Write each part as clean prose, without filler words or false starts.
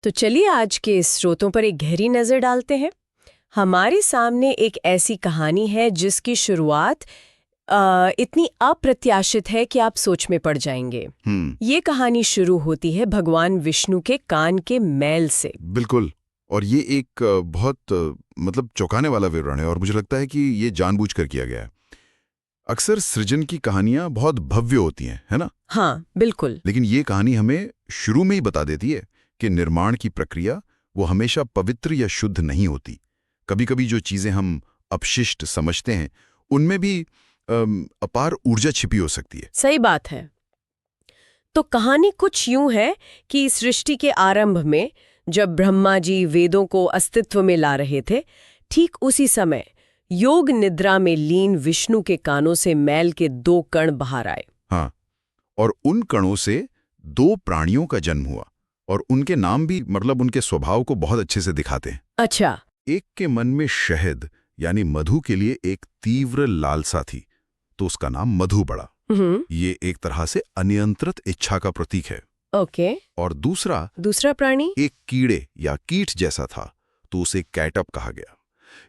तो चलिए आज के इस स्रोतों पर एक गहरी नजर डालते हैं। हमारे सामने एक ऐसी कहानी है जिसकी शुरुआत इतनी अप्रत्याशित है कि आप सोच में पड़ जाएंगे। ये कहानी शुरू होती है भगवान विष्णु के कान के मैल से। बिल्कुल। और ये एक बहुत मतलब चौंकाने वाला विवरण है और मुझे लगता है कि ये जानबूझकर किया गया है। अक्सर सृजन की कहानियां बहुत भव्य होती हैं, है ना? हाँ, बिल्कुल। लेकिन ये कहानी हमें शुरू में ही बता देती है कि निर्माण की प्रक्रिया वो हमेशा पवित्र या शुद्ध नहीं होती। कभी-कभी जो चीजें हम अपशिष्ट समझते हैं उनमें भी अपार ऊर्जा छिपी हो सकती है। सही बात है। तो कहानी कुछ यूं है कि सृष्टि के आरंभ में जब ब्रह्मा जी वेदों को अस्तित्व में ला रहे थे, ठीक उसी समय योग निद्रा में लीन विष्णु के कानों से मैल के 2 कण बाहर आए। हाँ, और उन कणों से 2 प्राणियों का जन्म हुआ और उनके नाम भी मतलब उनके स्वभाव को बहुत अच्छे से दिखाते हैं। अच्छा। एक के मन में शहद यानी मधु के लिए एक तीव्र लालसा थी, तो उसका नाम मधु पड़ा। ये एक तरह से अनियंत्रित इच्छा का प्रतीक है। ओके। और दूसरा प्राणी एक कीड़े या कीट जैसा था, तो उसे कैटअप कहा गया।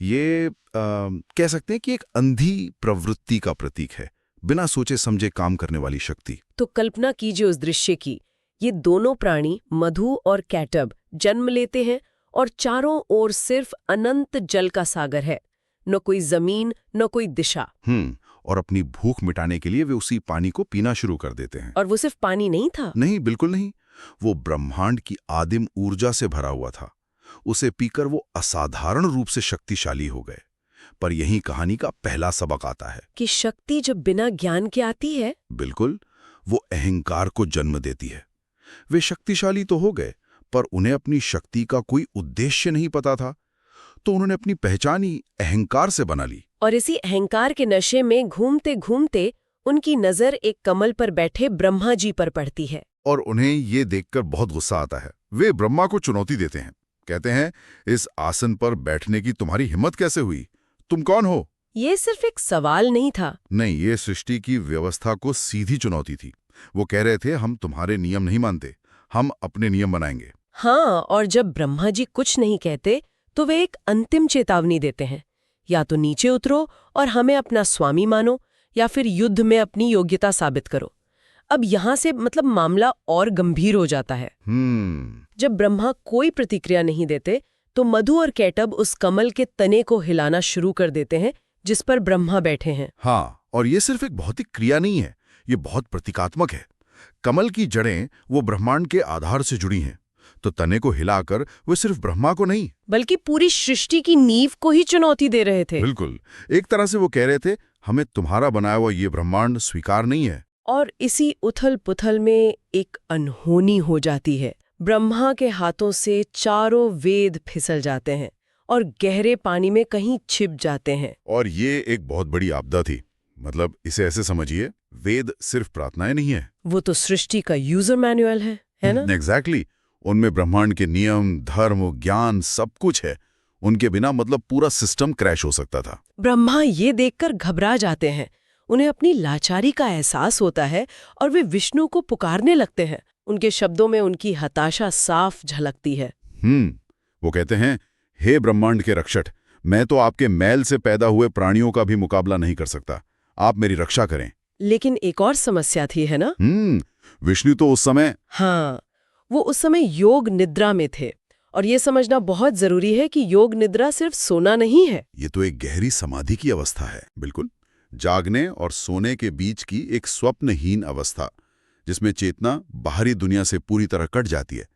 ये कह सकते हैं कि एक अंधी प्रवृत्ति का प्रतीक है, बिना सोचे समझे काम करने वाली शक्ति। तो कल्पना कीजिए उस दृश्य की। ये दोनों प्राणी मधु और कैटब जन्म लेते हैं और चारों ओर सिर्फ अनंत जल का सागर है, न कोई जमीन न कोई दिशा। और अपनी भूख मिटाने के लिए वे उसी पानी को पीना शुरू कर देते हैं। और वो सिर्फ पानी नहीं था। नहीं, बिल्कुल नहीं। वो ब्रह्मांड की आदिम ऊर्जा से भरा हुआ था। उसे पीकर वो असाधारण रूप से शक्तिशाली हो गए। पर यही कहानी का पहला सबक आता है कि शक्ति जब बिना ज्ञान के आती है, बिल्कुल, वो अहंकार को जन्म देती है। वे शक्तिशाली तो हो गए, पर उन्हें अपनी शक्ति का कोई उद्देश्य नहीं पता था, तो उन्होंने अपनी पहचान ही अहंकार से बना ली। और इसी अहंकार के नशे में घूमते घूमते उनकी नजर एक कमल पर बैठे ब्रह्मा जी पर पड़ती है। और उन्हें ये देखकर बहुत गुस्सा आता है। वे ब्रह्मा को चुनौती देते हैं, कहते हैं, इस आसन पर बैठने की तुम्हारी हिम्मत कैसे हुई? तुम कौन हो? ये सिर्फ एक सवाल नहीं था। नहीं, ये सृष्टि की व्यवस्था को सीधी चुनौती थी। वो कह रहे थे, हम तुम्हारे नियम नहीं मानते, हम अपने नियम बनाएंगे। हाँ, और जब ब्रह्मा जी कुछ नहीं कहते तो वे एक अंतिम चेतावनी देते हैं, या तो नीचे उतरो और हमें अपना स्वामी मानो, या फिर युद्ध में अपनी योग्यता साबित करो। अब यहाँ से मतलब मामला और गंभीर हो जाता है। जब ब्रह्मा कोई प्रतिक्रिया नहीं देते तो मधु और कैटब उस कमल के तने को हिलाना शुरू कर देते हैं जिस पर ब्रह्मा बैठे हैं। हाँ, और ये सिर्फ एक भौतिक क्रिया नहीं है, ये बहुत प्रतीकात्मक है। कमल की जड़ें वो ब्रह्मांड के आधार से जुड़ी हैं, तो तने को हिलाकर वे सिर्फ ब्रह्मा को नहीं बल्कि पूरी सृष्टि की नींव को ही चुनौती दे रहे थे। बिल्कुल, एक तरह से वो कह रहे थे, हमें तुम्हारा बनाया हुआ ये ब्रह्मांड स्वीकार नहीं है। और इसी उथल पुथल में एक अनहोनी हो जाती है। ब्रह्मा के हाथों से चारों वेद फिसल जाते हैं और गहरे पानी में कहीं छिप जाते हैं। और ये एक बहुत बड़ी आपदा थी। मतलब इसे ऐसे समझिए, वेद सिर्फ प्रार्थनाएं नहीं है, वो तो सृष्टि का यूजर मैनुअल है ना? एग्जैक्टली। उनमें ब्रह्मांड के नियम, धर्म, ज्ञान सब कुछ है। उनके बिना मतलब पूरा सिस्टम क्रैश हो सकता था। ब्रह्मा ये देखकर घबरा जाते हैं। उन्हें अपनी लाचारी का एहसास होता है और वे विष्णु को पुकारने लगते हैं। उनके शब्दों में उनकी हताशा साफ झलकती है। वो कहते हैं, हे ब्रह्मांड के रक्षक, मैं तो आपके मैल से पैदा हुए प्राणियों का भी मुकाबला नहीं कर सकता, आप मेरी रक्षा करें। लेकिन एक और समस्या थी, है ना? विष्णु तो उस समय वो उस समय योग निद्रा में थे। और ये समझना बहुत जरूरी है कि योग निद्रा सिर्फ सोना नहीं है। ये तो एक गहरी समाधि की अवस्था है। बिल्कुल, जागने और सोने के बीच की एक स्वप्नहीन अवस्था, जिसमें चेतना बाहरी दुनिया से पूरी तरह कट जाती है।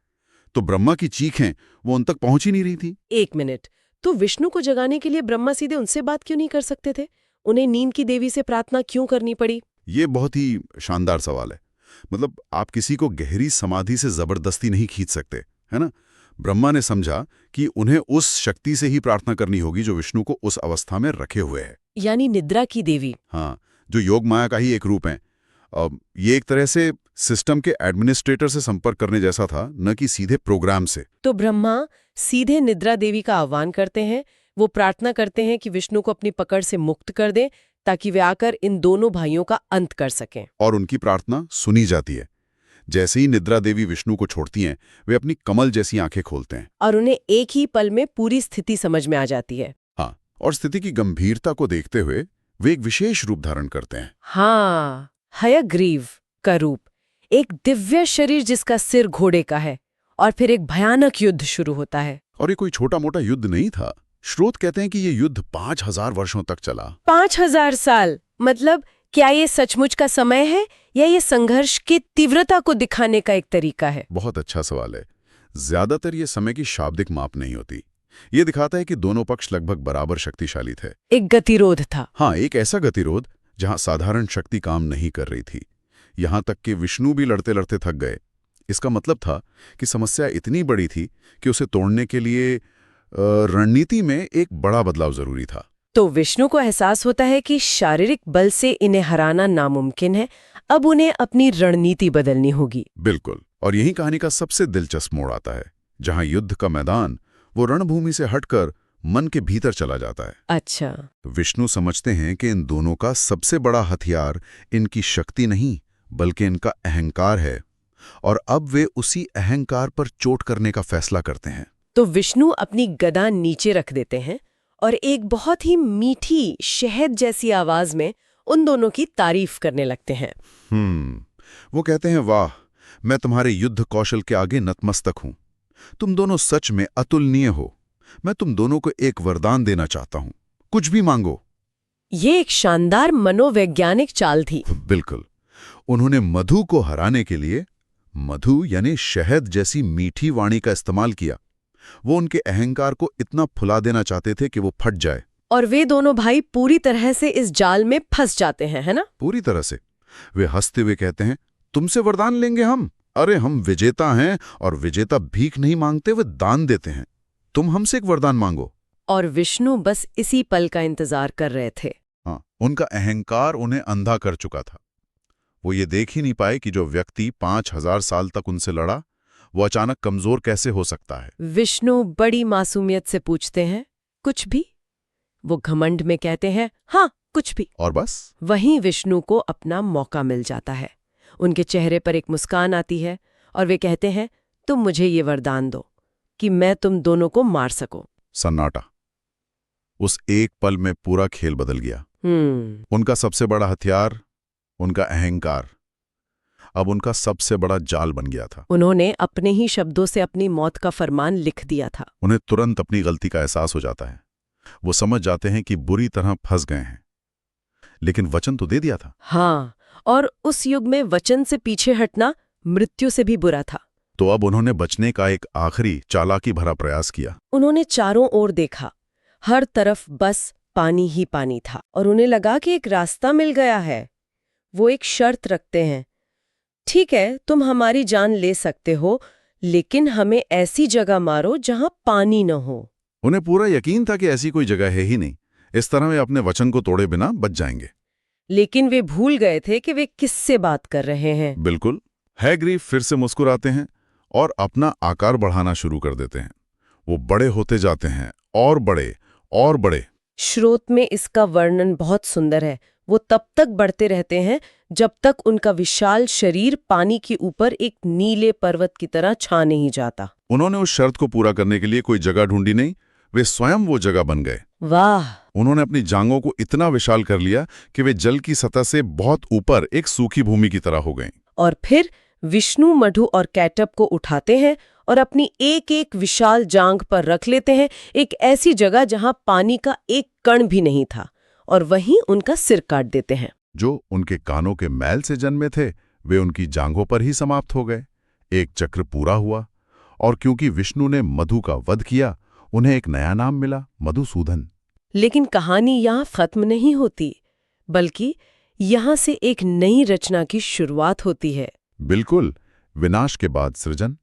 तो ब्रह्मा की चीखें वो उन तक पहुंच ही नहीं रही थी। एक मिनट, तो विष्णु को जगाने के लिए ब्रह्मा सीधे उनसे बात क्यों नहीं कर सकते थे? उन्हें नींद की देवी से प्रार्थना क्यों करनी पड़ी? ये बहुत ही शानदार सवाल है। मतलब आप किसी को गहरी समाधि से जबरदस्ती नहीं खींच सकते, है ना? ब्रह्मा ने समझा कि उन्हें उस शक्ति से ही प्रार्थना करनी होगी जो विष्णु को उस अवस्था में रखे हुए है, यानी निद्रा की देवी। हाँ, जो योग माया का ही एक रूप है। ये एक तरह से सिस्टम के एडमिनिस्ट्रेटर से संपर्क करने जैसा था, न कि सीधे प्रोग्राम से। तो ब्रह्मा सीधे निद्रा देवी का आह्वान करते हैं। वो प्रार्थना करते हैं कि विष्णु को अपनी पकड़ से मुक्त कर दें ताकि वे आकर इन दोनों भाइयों का अंत कर सकें। और उनकी प्रार्थना सुनी जाती है। जैसे ही निद्रा देवी विष्णु को छोड़ती हैं, वे अपनी कमल जैसी आंखें खोलते हैं। और उन्हें एक ही पल में पूरी स्थिति समझ में आ जाती है। हाँ, और स्थिति की गंभीरता को देखते हुए वे एक विशेष रूप धारण करते हैं। हाँ, हयग्रीव का रूप, एक दिव्य शरीर जिसका सिर घोड़े का है, और फिर एक भयानक युद्ध शुरू होता है। और ये कोई छोटा मोटा युद्ध नहीं था। स्रोत कहते हैं कि ये युद्ध 5000 वर्षों तक चला। 5000 साल, मतलब क्या ये सचमुच का समय है या ये संघर्ष की तीव्रता को दिखाने का एक तरीका है? बहुत अच्छा सवाल है। ज्यादातर ये समय की शाब्दिक माप नहीं होती। ये दिखाता है कि दोनों पक्ष लगभग बराबर शक्तिशाली थे। एक गतिरोध था। हाँ, एक ऐसा गतिरोध जहां साधारण शक्ति काम नहीं कर रही थी। यहां तक कि विष्णु भी लड़ते लड़ते थक गए। इसका मतलब था कि समस्या इतनी बड़ी थी कि उसे तोड़ने के लिए रणनीति में एक बड़ा बदलाव जरूरी था। तो विष्णु को एहसास होता है कि शारीरिक बल से इन्हें हराना नामुमकिन है। अब उन्हें अपनी रणनीति बदलनी होगी। बिल्कुल, और यही कहानी का सबसे दिलचस्प मोड़ आता है, जहां युद्ध का मैदान वो रणभूमि से हटकर मन के भीतर चला जाता है। अच्छा। विष्णु समझते हैं कि इन दोनों का सबसे बड़ा हथियार इनकी शक्ति नहीं, बल्कि इनका अहंकार है, और अब वे उसी अहंकार पर चोट करने का फैसला करते हैं। तो विष्णु अपनी गदा नीचे रख देते हैं और एक बहुत ही मीठी शहद जैसी आवाज में उन दोनों की तारीफ करने लगते हैं। वो कहते हैं, वाह, मैं तुम्हारे युद्ध कौशल के आगे नतमस्तक हूं। तुम दोनों सच में अतुलनीय हो। मैं तुम दोनों को एक वरदान देना चाहता हूं, कुछ भी मांगो। ये एक शानदार मनोवैज्ञानिक चाल थी। बिल्कुल। उन्होंने मधु को हराने के लिए मधु यानी शहद जैसी मीठी वाणी का इस्तेमाल किया। वो उनके अहंकार को इतना फुला देना चाहते थे कि वो फट जाए। और वे दोनों भाई पूरी तरह से इस जाल में फंस जाते हैं, है ना? पूरी तरह से। वे हंसते हुए कहते हैं, तुमसे वरदान लेंगे हम? अरे, हम विजेता हैं, और विजेता भीख नहीं मांगते, वे दान देते हैं। तुम हमसे एक वरदान मांगो। और विष्णु बस इसी पल का इंतजार कर रहे थे। हाँ, उनका अहंकार उन्हें अंधा कर चुका था। वो ये देख ही नहीं पाए कि जो व्यक्ति 5000 साल तक उनसे लड़ा, वो अचानक कमजोर कैसे हो सकता है। विष्णु बड़ी मासूमियत से पूछते हैं, कुछ भी? वो घमंड में कहते हैं, हाँ, कुछ भी। और बस वहीं विष्णु को अपना मौका मिल जाता है। उनके चेहरे पर एक मुस्कान आती है और वे कहते हैं, तुम मुझे ये वरदान दो कि मैं तुम दोनों को मार सकूं। सन्नाटा। उस एक पल में पूरा खेल बदल गया। उनका सबसे बड़ा हथियार, उनका अहंकार, अब उनका सबसे बड़ा जाल बन गया था। उन्होंने अपने ही शब्दों से अपनी मौत का फरमान लिख दिया था। उन्हें तुरंत अपनी गलती का एहसास हो जाता है। वो समझ जाते हैं कि बुरी तरह फंस गए हैं, लेकिन वचन तो दे दिया था। हाँ, और उस युग में वचन से पीछे हटना मृत्यु से भी बुरा था। तो अब उन्होंने बचने का एक आखिरी चालाकी भरा प्रयास किया। उन्होंने चारों ओर देखा, हर तरफ बस पानी ही पानी था, और उन्हें लगा कि एक रास्ता मिल गया है। वो एक शर्त रखते हैं, ठीक है, तुम हमारी जान ले सकते हो, लेकिन हमें ऐसी जगह मारो जहां पानी न हो। उन्हें पूरा यकीन था कि ऐसी कोई जगह है ही नहीं। इस तरह वे अपने वचन को तोड़े बिना बच जाएंगे। लेकिन वे भूल गए थे कि वे किससे बात कर रहे हैं। बिल्कुल। हयग्रीव फिर से मुस्कुराते हैं और अपना आकार बढ़ाना शुरू कर देते हैं। वो बड़े होते जाते हैं, और बड़े और बड़े। स्रोत में इसका वर्णन बहुत सुंदर है। वो तब तक बढ़ते रहते हैं जब तक उनका विशाल शरीर पानी के ऊपर एक नीले पर्वत की तरह छा नहीं जाता। उन्होंने उस शर्त को पूरा करने के लिए कोई जगह ढूंढी नहीं, वे स्वयं वो जगह बन गए। वाह! उन्होंने अपनी जांघों को इतना विशाल कर लिया कि वे जल की सतह से बहुत ऊपर एक सूखी भूमि की तरह हो गए। और फिर विष्णु मधु और कैटअप को उठाते हैं और अपनी एक एक विशाल जांघ पर रख लेते हैं, एक ऐसी जगह जहां पानी का एक कण भी नहीं था, और वहीं उनका सिर काट देते हैं। जो उनके कानों के मैल से जन्मे थे, वे उनकी जांघों पर ही समाप्त हो गए। एक चक्र पूरा हुआ, और क्योंकि विष्णु ने मधु का वध किया, उन्हें एक नया नाम मिला, मधुसूदन। लेकिन कहानी यहाँ खत्म नहीं होती, बल्कि यहाँ से एक नई रचना की शुरुआत होती है। बिल्कुल। विनाश के बाद सृजन।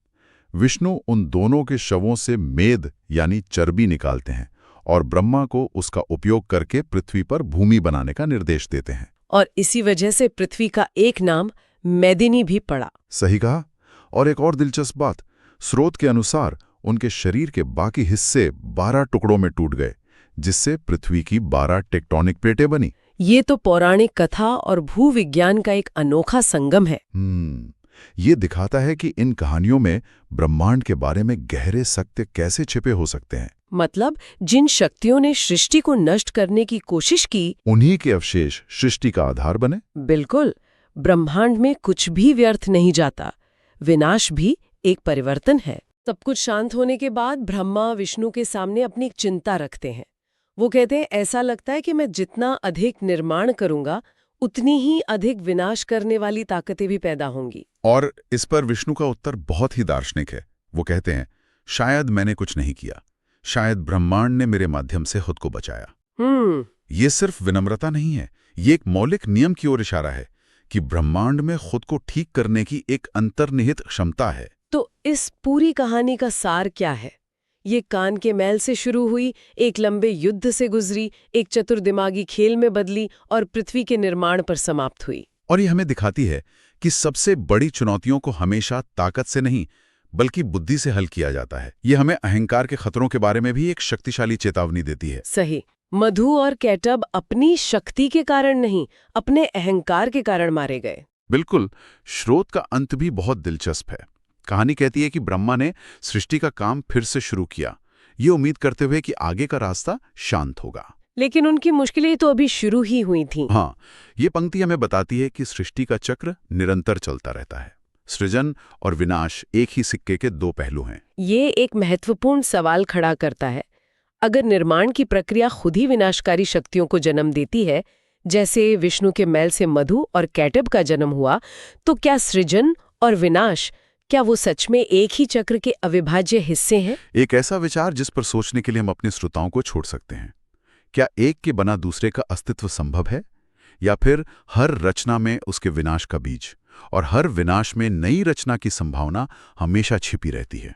विष्णु उन दोनों के शवों से मेद यानी चर्बी निकालते हैं और ब्रह्मा को उसका उपयोग करके पृथ्वी पर भूमि बनाने का निर्देश देते हैं। और इसी वजह से पृथ्वी का एक नाम मेदिनी भी पड़ा। सही कहा। और एक और दिलचस्प बात, स्रोत के अनुसार उनके शरीर के बाकी हिस्से 12 टुकड़ों में टूट गए, जिससे पृथ्वी की 12 टेक्टोनिक प्लेटें बनी। ये तो पौराणिक कथा और भूविज्ञान का एक अनोखा संगम है। ये दिखाता है कि इन कहानियों में ब्रह्मांड के बारे में गहरे सत्य कैसे छिपे हो सकते हैं। मतलब जिन शक्तियों ने सृष्टि को नष्ट करने की कोशिश की, उन्हीं के अवशेष सृष्टि का आधार बने। बिल्कुल, ब्रह्मांड में कुछ भी व्यर्थ नहीं जाता। विनाश भी एक परिवर्तन है। सब कुछ शांत होने के बाद ब्रह्मा विष्णु के सामने अपनी एक चिंता रखते हैं। वो कहते हैं, ऐसा लगता है कि मैं जितना अधिक निर्माण करूंगा उतनी ही अधिक विनाश करने वाली ताकतें भी पैदा होंगी। और इस पर विष्णु का उत्तर बहुत ही दार्शनिक है। वो कहते हैं, शायद मैंने कुछ नहीं किया, शायद ब्रह्मांड ने मेरे माध्यम से खुद को बचाया। ये सिर्फ विनम्रता नहीं है, ये एक मौलिक नियम की ओर इशारा है कि ब्रह्मांड में खुद को ठीक करने की एक अंतर्निहित क्षमता है। तो इस पूरी कहानी का सार क्या है? ये कान के मैल से शुरू हुई, एक लंबे युद्ध से गुजरी, एक चतुर्दिमागी खेल में बदली और पृथ्वी के निर्माण पर समाप्त हुई। और ये हमें दिखाती है कि सबसे बड़ी चुनौतियों को हमेशा ताकत से नहीं बल्कि बुद्धि से हल किया जाता है। ये हमें अहंकार के खतरों के बारे में भी एक शक्तिशाली चेतावनी देती है। सही। मधु और कैटब अपनी शक्ति के कारण नहीं, अपने अहंकार के कारण मारे गए। बिल्कुल। स्रोत का अंत भी बहुत दिलचस्प है। कहानी कहती है कि ब्रह्मा ने सृष्टि का काम फिर से शुरू किया, ये उम्मीद करते हुए कि आगे का रास्ता शांत होगा। लेकिन उनकी मुश्किलें तो अभी शुरू ही हुई थीं। हाँ, ये पंक्ति हमें बताती है कि सृष्टि का चक्र निरंतर चलता रहता है। सृजन और विनाश एक ही सिक्के के दो पहलू हैं। ये एक महत्वपूर्ण सवाल खड़ा करता है। अगर निर्माण की प्रक्रिया खुद ही विनाशकारी शक्तियों को जन्म देती है, जैसे विष्णु के मैल से मधु और कैटब का जन्म हुआ, तो क्या सृजन और विनाश, क्या वो सच में एक ही चक्र के अविभाज्य हिस्से हैं? एक ऐसा विचार जिस पर सोचने के लिए हम अपने श्रोताओं को छोड़ सकते हैं। क्या एक के बना दूसरे का अस्तित्व संभव है, या फिर हर रचना में उसके विनाश का बीज और हर विनाश में नई रचना की संभावना हमेशा छिपी रहती है?